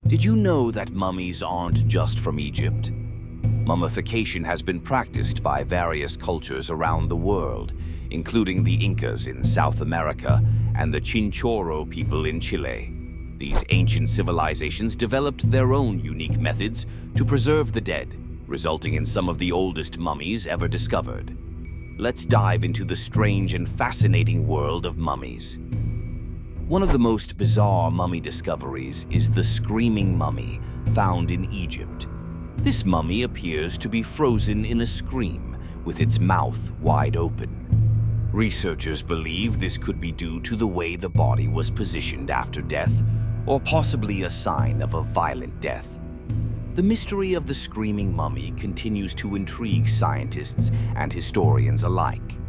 Did you know that mummies aren't just from Egypt? Mummification has been practiced by various cultures around the world, including the Incas in South America and the Chinchorro people in Chile. These ancient civilizations developed their own unique methods to preserve the dead, resulting in some of the oldest mummies ever discovered. Let's dive into the strange and fascinating world of mummies. One of the most bizarre mummy discoveries is the screaming mummy found in Egypt. This mummy appears to be frozen in a scream, with its mouth wide open. Researchers believe this could be due to the way the body was positioned after death, or possibly a sign of a violent death. The mystery of the screaming mummy continues to intrigue scientists and historians alike.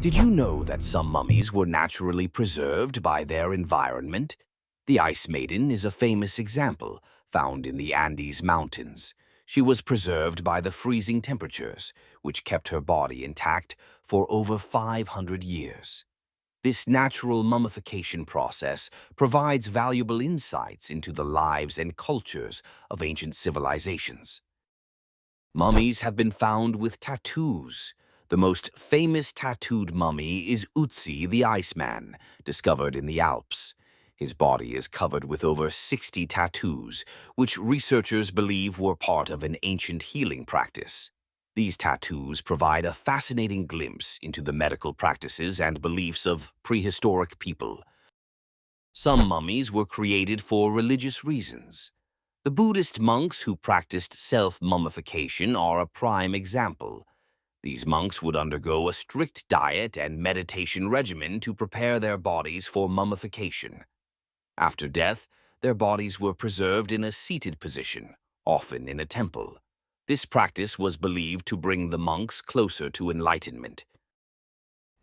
Did you know that some mummies were naturally preserved by their environment? The Ice Maiden is a famous example, found in the Andes Mountains. She was preserved by the freezing temperatures, which kept her body intact for over 500 years. This natural mummification process provides valuable insights into the lives and cultures of ancient civilizations. Mummies have been found with tattoos. The most famous tattooed mummy is Utsi the Iceman, discovered in the Alps. His body is covered with over 60 tattoos, which researchers believe were part of an ancient healing practice. These tattoos provide a fascinating glimpse into the medical practices and beliefs of prehistoric people. Some mummies were created for religious reasons. The Buddhist monks who practiced self-mummification are a prime example. These monks would undergo a strict diet and meditation regimen to prepare their bodies for mummification. After death, their bodies were preserved in a seated position, often in a temple. This practice was believed to bring the monks closer to enlightenment.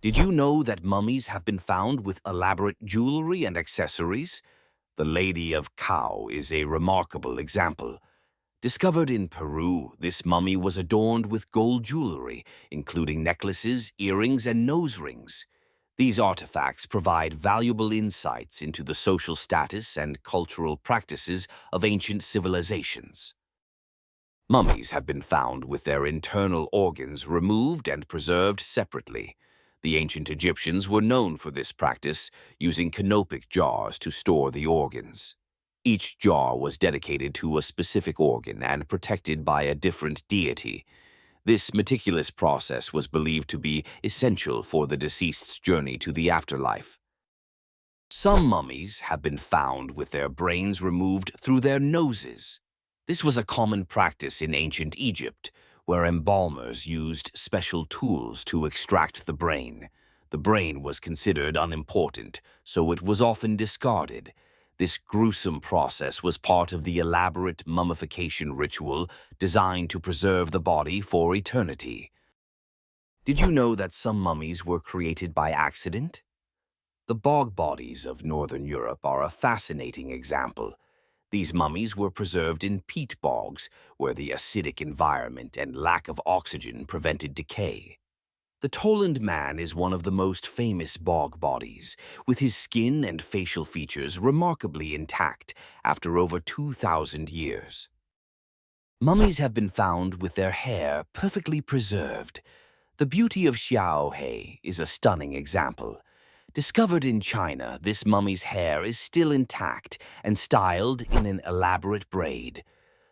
Did you know that mummies have been found with elaborate jewelry and accessories? The Lady of Cow is a remarkable example. Discovered in Peru, this mummy was adorned with gold jewelry, including necklaces, earrings, and nose rings. These artifacts provide valuable insights into the social status and cultural practices of ancient civilizations. Mummies have been found with their internal organs removed and preserved separately. The ancient Egyptians were known for this practice, using canopic jars to store the organs. Each jar was dedicated to a specific organ and protected by a different deity. This meticulous process was believed to be essential for the deceased's journey to the afterlife. Some mummies have been found with their brains removed through their noses. This was a common practice in ancient Egypt, where embalmers used special tools to extract the brain. The brain was considered unimportant, so it was often discarded. This gruesome process was part of the elaborate mummification ritual designed to preserve the body for eternity. Did you know that some mummies were created by accident? The bog bodies of Northern Europe are a fascinating example. These mummies were preserved in peat bogs, where the acidic environment and lack of oxygen prevented decay. The Toland man is one of the most famous bog bodies, with his skin and facial features remarkably intact after over 2,000 years. Mummies have been found with their hair perfectly preserved. The beauty of Xiaohe is a stunning example. Discovered in China, this mummy's hair is still intact and styled in an elaborate braid.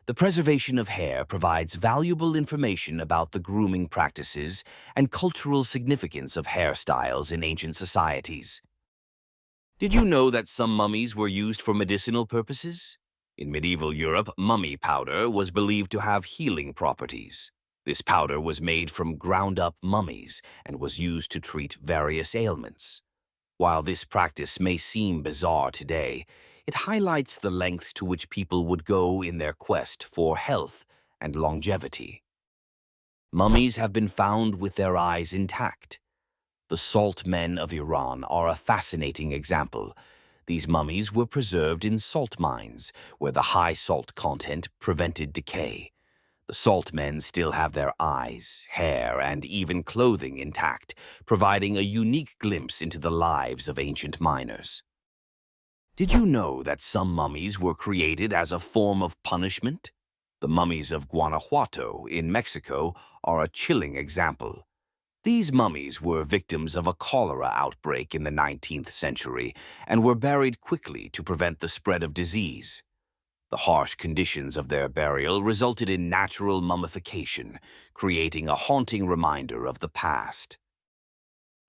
The preservation of hair provides valuable information about the grooming practices and cultural significance of hairstyles in ancient societies. Did you know that some mummies were used for medicinal purposes? In medieval Europe, mummy powder was believed to have healing properties. This powder was made from ground-up mummies and was used to treat various ailments. While this practice may seem bizarre today, it highlights the lengths to which people would go in their quest for health and longevity. Mummies have been found with their eyes intact. The salt men of Iran are a fascinating example. These mummies were preserved in salt mines, where the high salt content prevented decay. The salt men still have their eyes, hair, and even clothing intact, providing a unique glimpse into the lives of ancient miners. Did you know that some mummies were created as a form of punishment? The mummies of Guanajuato in Mexico are a chilling example. These mummies were victims of a cholera outbreak in the 19th century and were buried quickly to prevent the spread of disease. The harsh conditions of their burial resulted in natural mummification, creating a haunting reminder of the past.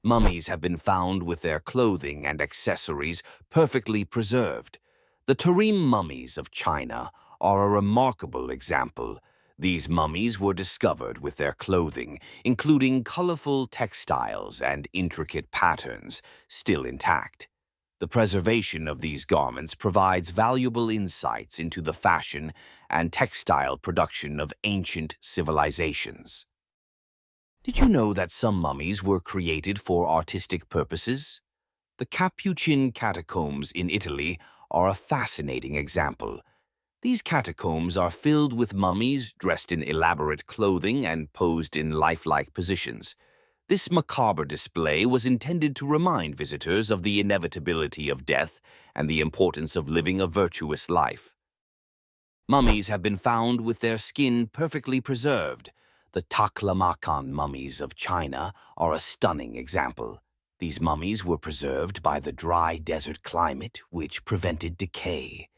Mummies have been found with their clothing and accessories perfectly preserved. The Tarim mummies of China are a remarkable example. These mummies were discovered with their clothing, including colorful textiles and intricate patterns, still intact. The preservation of these garments provides valuable insights into the fashion and textile production of ancient civilizations. Did you know that some mummies were created for artistic purposes? The Capuchin catacombs in Italy are a fascinating example. These catacombs are filled with mummies dressed in elaborate clothing and posed in lifelike positions. This macabre display was intended to remind visitors of the inevitability of death and the importance of living a virtuous life. Mummies have been found with their skin perfectly preserved. The Taklamakan mummies of China are a stunning example. These mummies were preserved by the dry desert climate, which prevented decay.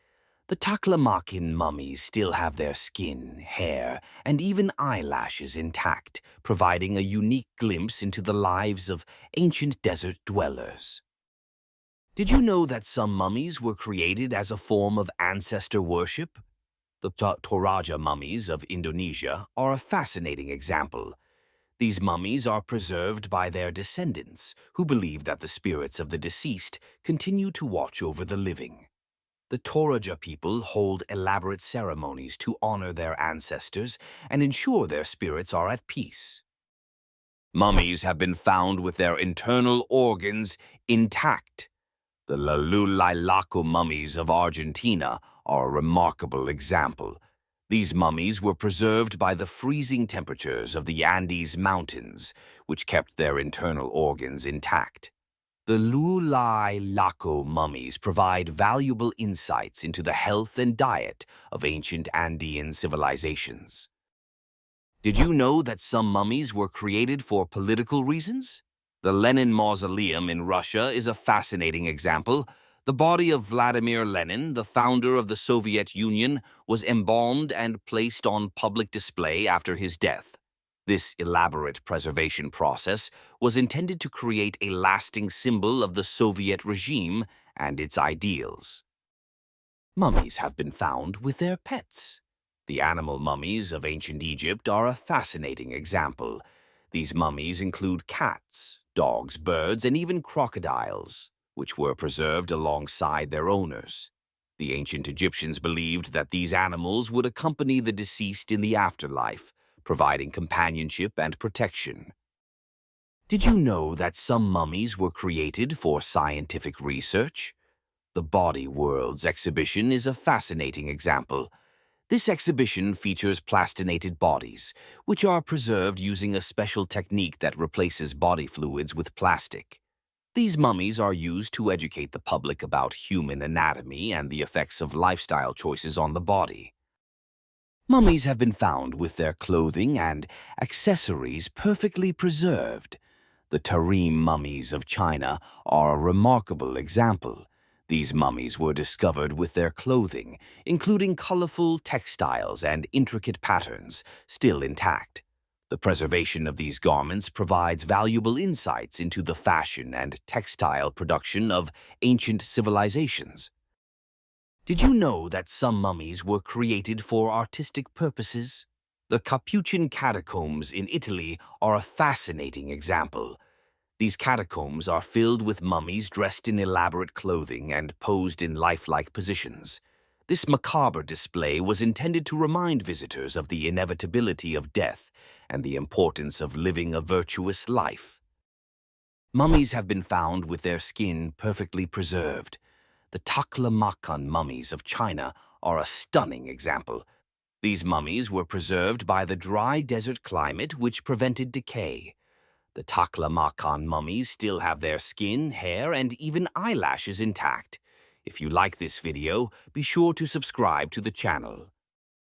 The Taklamakan mummies still have their skin, hair, and even eyelashes intact, providing a unique glimpse into the lives of ancient desert dwellers. Did you know that some mummies were created as a form of ancestor worship? The Toraja mummies of Indonesia are a fascinating example. These mummies are preserved by their descendants, who believe that the spirits of the deceased continue to watch over the living. The Toraja people hold elaborate ceremonies to honor their ancestors and ensure their spirits are at peace. Mummies have been found with their internal organs intact. The Lulailaco mummies of Argentina are a remarkable example. These mummies were preserved by the freezing temperatures of the Andes Mountains, which kept their internal organs intact. The Lulailaco mummies provide valuable insights into the health and diet of ancient Andean civilizations. Did you know that some mummies were created for political reasons? The Lenin Mausoleum in Russia is a fascinating example. The body of Vladimir Lenin, the founder of the Soviet Union, was embalmed and placed on public display after his death. This elaborate preservation process was intended to create a lasting symbol of the Soviet regime and its ideals. Mummies have been found with their pets. The animal mummies of ancient Egypt are a fascinating example. These mummies include cats, dogs, birds, and even crocodiles, which were preserved alongside their owners. The ancient Egyptians believed that these animals would accompany the deceased in the afterlife, providing companionship and protection. Did you know that some mummies were created for scientific research? The Body Worlds exhibition is a fascinating example. This exhibition features plastinated bodies, which are preserved using a special technique that replaces body fluids with plastic. These mummies are used to educate the public about human anatomy and the effects of lifestyle choices on the body. Mummies have been found with their clothing and accessories perfectly preserved. The Tarim mummies of China are a remarkable example. These mummies were discovered with their clothing, including colorful textiles and intricate patterns, still intact. The preservation of these garments provides valuable insights into the fashion and textile production of ancient civilizations. Did you know that some mummies were created for artistic purposes? The Capuchin catacombs in Italy are a fascinating example. These catacombs are filled with mummies dressed in elaborate clothing and posed in lifelike positions. This macabre display was intended to remind visitors of the inevitability of death and the importance of living a virtuous life. Mummies have been found with their skin perfectly preserved. The Taklamakan mummies of China are a stunning example. These mummies were preserved by the dry desert climate which prevented decay. The Taklamakan mummies still have their skin, hair, and even eyelashes intact. If you like this video, be sure to subscribe to the channel.